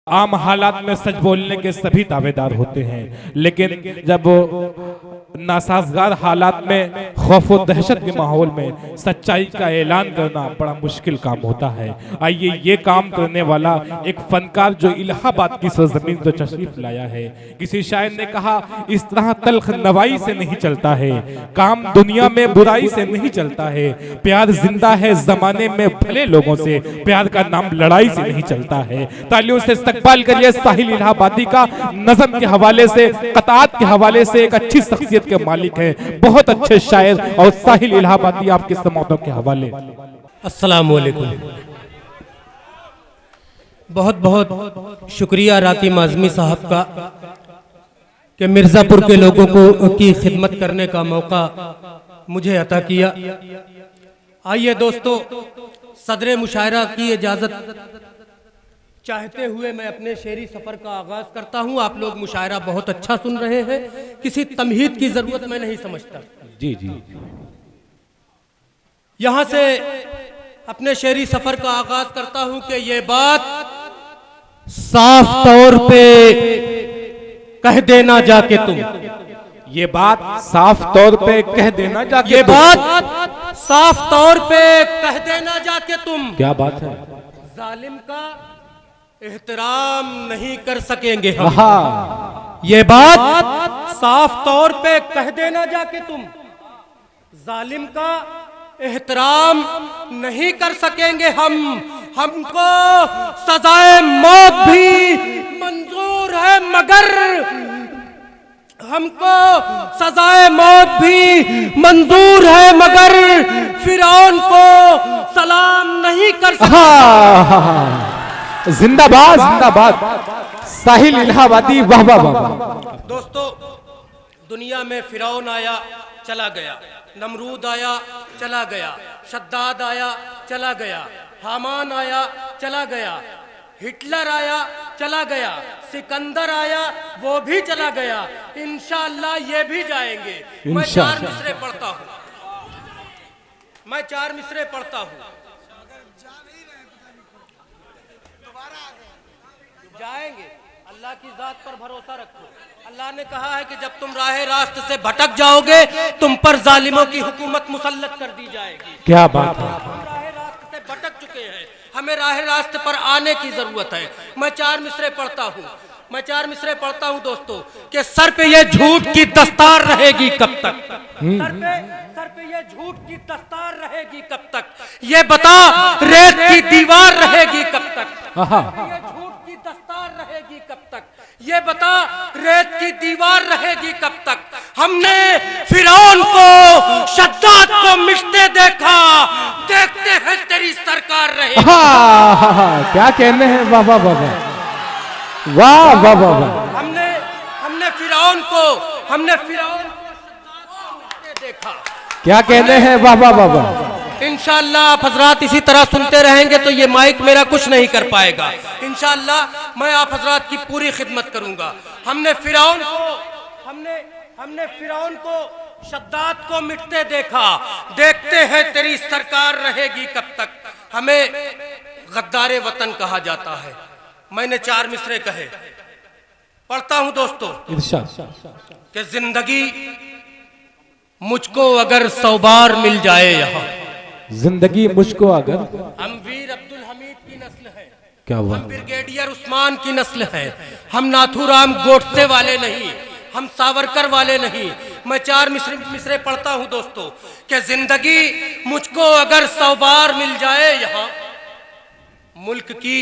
आम हालात में सच बोलने के सभी दावेदार होते हैं, लेकिन जब नासाजगार हालात में खौफ और दहशत के माहौल में सच्चाई का ऐलान करना बड़ा मुश्किल काम होता है। आइए ये काम करने वाला एक फनकार जो इलाहाबाद की सरजमीन तो तशरीफ लाया है। किसी शायर ने कहा, इस तरह तल्ख नवाई से नहीं चलता है, काम दुनिया में बुराई से नहीं चलता है, प्यार जिंदा है जमाने में भले लोगों से, प्यार का नाम लड़ाई से नहीं चलता है। तालियों से इस्तकबाल करिए साहिल इलाहाबादी का। नज़म के हवाले से, क़ताअत के हवाले से एक अच्छी शख्सियत के मालिक हैं, बहुत अच्छे शायर, और साहिल इलाहाबादी आपके समातों के हवाले। अस्सलाम वालेकुम। बहुत बहुत शुक्रिया राकीम आज़मी साहब का कि मिर्ज़ापुर के लोगों को की खिदमत करने का मौका मुझे अता किया। आइए दोस्तों, सदरे मुशायरा की इजाज़त चाहते हुए मैं अपने शेरी सफ़र का आगाज़ करता हूँ। आप लोग मुशायरा बहुत अच्छा सुन रहे हैं, किसी तमहीद की ज़रूरत मैं नहीं समझता। जी जी, यहाँ से अपने शेरी सफ़र का आगाज़ करता हूँ कि ये बात साफ तौर पे कह देना जाके तुम, ये बात साफ तौर पे कह देना जाके, ये बात साफ तौर पे कह देना जाके तुम, क्या बात है, जालिम का एहतराम नहीं कर सकेंगे हम। ये बात साफ तौर पे कह देना जाके तुम, जालिम का एहतराम नहीं कर सकेंगे हम। हमको सजाए मौत भी मंजूर है, मगर हमको सजाए मौत भी मंजूर है, मगर फिरौन को सलाम नहीं कर सकते। जिंदाबाद जिंदाबाद साहिल इलाहाबादी, वाह वाह वाह। दोस्तों, दुनिया में फिरौन आया चला गया, नमरूद आया चला गया, शद्दाद आया चला गया, हामान आया चला गया, हिटलर आया चला गया, सिकंदर आया वो भी चला गया, इंशाअल्लाह ये भी जाएंगे। मैं 4 मिसरे पढ़ता हूँ, मैं 4 मिसरे पढ़ता हूँ। जाएंगे, अल्लाह की जात पर भरोसा रखो। अल्लाह ने कहा है कि जब तुम राह रास्त से भटक जाओगे, तुम पर जालिमों की हुकूमत मुसल्लत कर दी जाएगी। क्या बात है। हम राह रास्त से भटक चुके हैं, हमें राह रास्त पर आने की जरूरत है। मैं 4 मिसरे पढ़ता हूँ, मैं 4 मिसरे पढ़ता हूँ दोस्तों, कि सर पे ये झूठ की दस्तार रहेगी कब तक, सर पे ये झूठ की दस्तार रहेगी कब तक, ये बता रेत की दीवार रहेगी कब तक, ये झूठ की दस्तार रहेगी कब तक, ये बता रेत की दीवार रहेगी कब तक। हमने फिरौन को, शद्दाद को मिटते देखा, देखते हैं तेरी सरकार रहेगी। क्या कहने हैं, वाह वाह वाह वाह वाह वाह वाह। हमने फिरौन को देखा, क्या कहने हैं, वाह वाह वाह वाह। इंशाअल्लाह आप हजरात इसी तरह सुनते रहेंगे तो ये माइक मेरा कुछ नहीं कर पाएगा। इंशाअल्लाह मैं आप हजरात की पूरी खिदमत करूंगा। हमने फिरौन को, शद्दाद को मिटते देखा, देखते हैं तेरी सरकार रहेगी कब तक। हमें गद्दारे वतन कहा जाता है। मैंने 4 मिसरे कहे, पढ़ता हूं दोस्तों कि जिंदगी मुझको अगर 100 बार मिल जाए यहाँ, जिंदगी मुझको अगर, हम वीर अब्दुल हमीद की नस्ल है, क्या हुआ, हम ब्रिगेडियर उस्मान की नस्ल है, हम नाथूराम गोडसे वाले नहीं, हम सावरकर वाले नहीं। मैं 4 मिसरे पढ़ता हूँ दोस्तों कि जिंदगी मुझको अगर 100 बार मिल जाए यहाँ, मुल्क की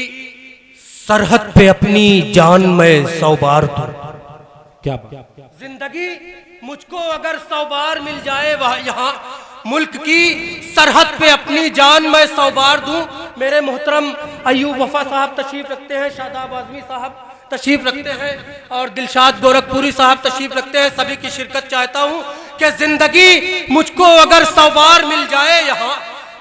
सरहद पे अपनी जान में 100 बार दूं। क्या जिंदगी मुझको अगर 100 बार मिल जाए वह यहाँ, मुल्क की सरहद पे अपनी जान मैं 100 बार दूं। मेरे मोहतरम अयूब वफा साहब तशरीफ रखते हैं, शादाब आज़मी साहब तशरीफ रखते हैं, और दिलशाद गोरखपुरी साहब तशरीफ रखते हैं। सभी की शिरकत चाहता हूं कि जिंदगी मुझको अगर 100 बार मिल जाए यहाँ,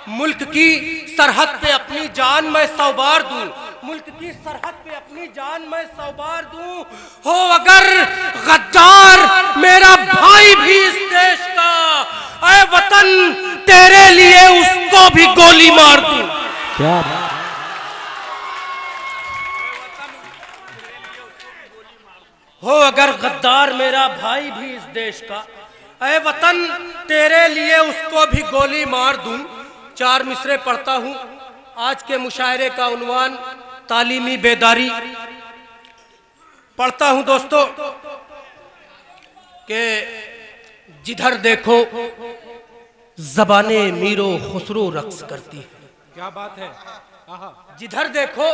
मुल्क की सरहद पे अपनी जान मैं 100 बार दूं, मुल्क की सरहद पे अपनी जान मैं 100 बार दूं। हो अगर गद्दार मेरा भाई भी इस देश का, ऐ वतन तेरे लिए उसको भी गोली मार दूं। क्या हो अगर गद्दार मेरा भाई भी इस देश का, ऐ वतन तेरे लिए उसको भी गोली मार दूं। 4 मिसरे पढ़ता हूं। आज के मुशायरे का उन्वान तालीमी बेदारी। पढ़ता हूं दोस्तों कि जिधर देखो ज़बाने मीरो खुसरो रक्स करती है। क्या बात है। जिधर देखो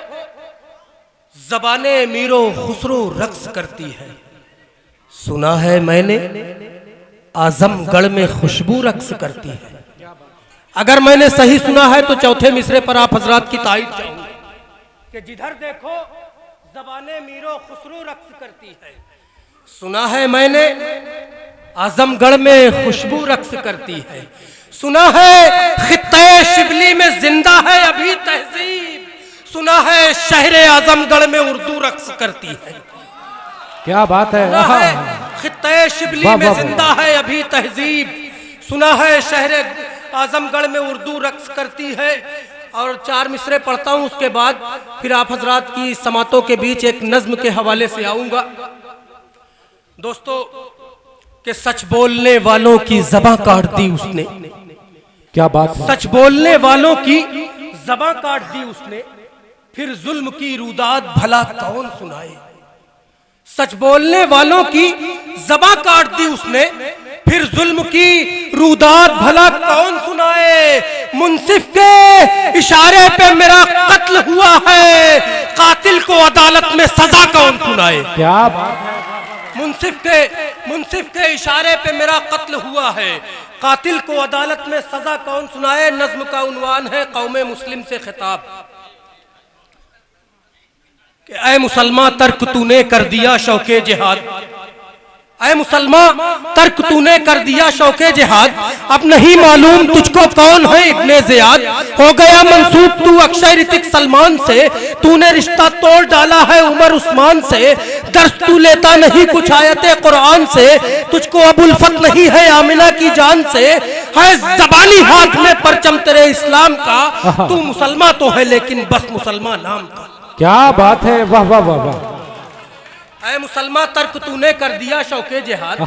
ज़बाने मीरो खुसरो रक्स करती है। सुना है मैंने आजमगढ़ में खुशबू रक्स करती है। अगर मैंने सही सुना है तो चौथे मिसरे पर आप हजरात की तारीफ चाहूंगा कि जिधर देखो ज़बाने मीरो खुसरो रक्स करती है। सुना है मैंने आजमगढ़ में खुशबू रक्स करती है। सुना है खित्ते शिबली में जिंदा है अभी तहजीब। सुना है शहरे आजमगढ़ में उर्दू रक्स करती है। क्या बात है। सुना है खित्ते शिबली में जिंदा है अभी तहजीब। सुना है शहरे आजमगढ़ में उर्दू रक्स करती है। और 4 मिसरे पढ़ता हूं, उसके बाद फिर आप हजरात की समातों के बीच एक नज्म के हवाले से आऊंगा दोस्तों। कि सच बोलने वालों की ज़बां काट दी उसने। क्या बात है। सच बोलने वालों की ज़बां काट दी उसने, फिर जुल्म की रुदात भला कौन सुनाए। सच बोलने वालों की ज़बां काट दी उसने, फिर जुल्म की रुदात भला कौन सुनाए। मुंसिफ के इशारे पे मेरा कत्ल हुआ है, कातिल को अदालत में सजा कौन सुनाए। क्या बात है। मुंसिफ के इशारे पे मेरा कत्ल हुआ है, कातिल को अदालत में सजा कौन सुनाए। नज्म का उन्वान है कौमे मुस्लिम से खिताब कि ऐ मुसलमान तर्क तूने कर दिया शौके जिहाद। ऐ मुसलमान तर्क तूने कर दिया शौके जिहाद। अब नहीं मालूम तुझको कौन है इब्ने ज़ियाद। हो गया मंसूब तू अक्षय ऋतिक सलमान से, तूने रिश्ता तोड़ डाला है उमर उस्मान से। दर्स तू लेता नहीं कुछ आयते कुरान से, तुझको अब उल्फत नहीं है आमिना की जान से। है ज़बानी हाथ में परचम तेरे इस्लाम का, तू मुसलमान तो है लेकिन बस मुसलमान नाम का। क्या बात है। वाह वाह वाह वाह। ऐ मुसलमान तर्क तूने कर दिया शौके जिहाद।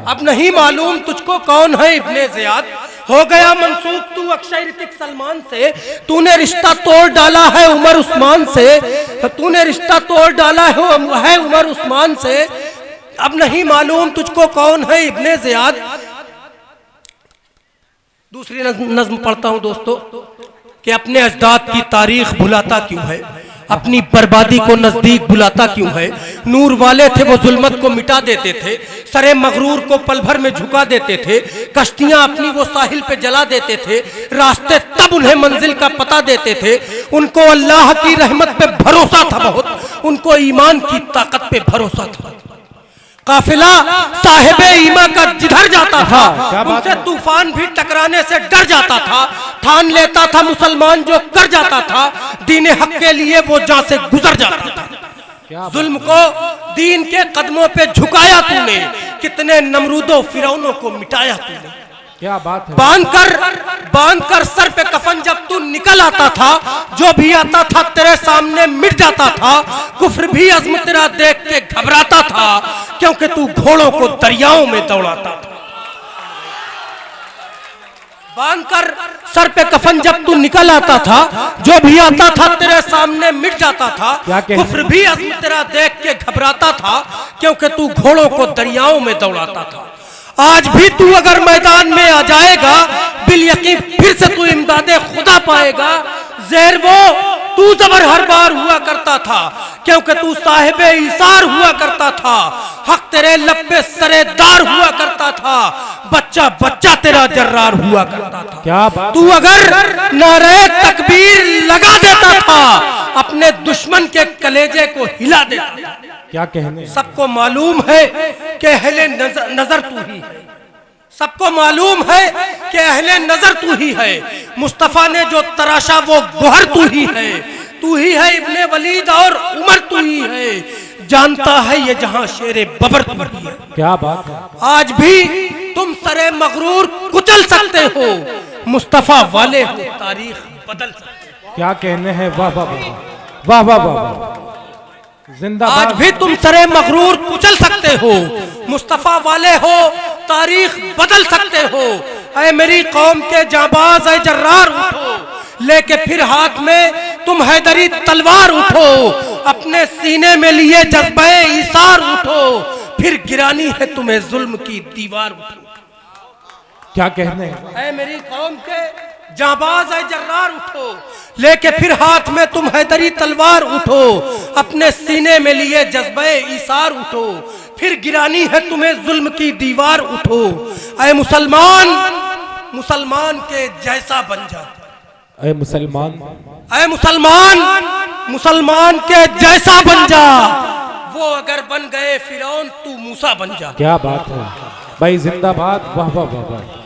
अब नहीं मालूम तुझको कौन है इब्ने ज़ियाद। हो गया मंसूब तू अक्षय ऋतिक सलमान से, तूने रिश्ता तोड़ डाला है उमर उस्मान से। तूने रिश्ता तोड़ डाला है उमर उस्मान से। अब नहीं मालूम तुझको कौन है इब्ने ज़ियाद। दूसरी नज्म पढ़ता हूं दोस्तों कि अपने अजदाद की तारीख भुलाता क्यों है, अपनी बर्बादी को नजदीक बुलाता क्यों है। नूर वाले थे वो जुल्मत को मिटा देते थे, सरे मगरूर को पल भर में झुका देते थे। कश्तियां अपनी वो साहिल पे जला देते थे, रास्ते तब उन्हें मंजिल का पता देते थे। उनको अल्लाह की रहमत पे भरोसा था बहुत, उनको ईमान की ताकत पे भरोसा था। काफिला साहिबे ईमा का जिधर जाता था, उनसे तूफान भी टकराने से डर जाता था। ठान लेता था मुसलमान जो कर जाता था, दीन हक के लिए वो जान से गुजर जाता था। जुल्म को दीन के कदमों पे झुकाया तूने, कितने नमरूदों फिरौनों को मिटाया तूने। क्या बात है। बांध कर सर पे कफन जब तू निकल आता था, जो भी आता था तेरे सामने मिट जाता था। कुफ्र भी अज़्म तेरा देख के घबराता था, क्योंकि तू घोड़ों को दरियाओं में दौड़ाता था। बांध कर सर पे कफन जब तू निकल आता था, जो भी आता था तेरे सामने मिट जाता था। कुफ्र भी अज़्म तेरा देख के घबराता था, क्योंकि तू घोड़ों को दरियाओं में दौड़ाता था। आज भी तू अगर मैदान में आ जाएगा, बिल यकीन फिर से तू इमदादे खुदा पाएगा। ज़ेर वो तू ज़बर हर बार हुआ करता था, क्योंकि तू साहिबे इसार हुआ करता था। हक तेरे लब पे सरेदार हुआ करता था, बच्चा बच्चा तेरा जर्रार हुआ करता था। क्या बात। तू अगर नारे तकबीर लगा देता था, अपने दुश्मन के कलेजे को हिला देता था। क्या कहने। सबको मालूम है कि अहले नजर तू ही है, सबको मालूम है कि अहले नजर तू ही है। मुस्तफा ने जो तराशा वो गोहर तू ही है इब्ने वलीद और उमर तू ही है। जानता है ये जहां शेरे बबर तू ही है। क्या बात है। आज भी तुम सरे मगरूर कुचल सकते हो, मुस्तफा वाले हो तारीख बदल सकते हो। क्या कहने हैं। वाह वाह वाह वाह वाह वाह। आज जिंदाबाद। भी तुम सरे मगरूर कुचल सकते हो, मुस्तफा वाले हो तारीख बदल सकते हो। ऐ मेरी कौम के जाबाज ऐ जर्रार उठो, लेके फिर हाथ में तुम हैदरी तलवार उठो, अपने सीने में लिए जज्बे ईसार उठो, फिर गिरानी है तुम्हें जुल्म की दीवार उठो। क्या कहने, ऐ मेरी कौम के जाबाज ऐ जर्रार उठो, लेके फिर हाथ में तुम हैदरी तलवार उठो, अपने सीने में लिए जज्बे ईसार उठो, फिर गिरानी है तुम्हें जुल्म की दीवार उठो। ऐ मुसलमान मुसलमान के जैसा बन जा, ऐ मुसलमान, ऐ मुसलमान मुसलमान के जैसा बन जा, वो अगर बन गए फिरौन तू मूसा बन जा। क्या बात है भाई, जिंदाबाद, वाह वाह वाह वाह।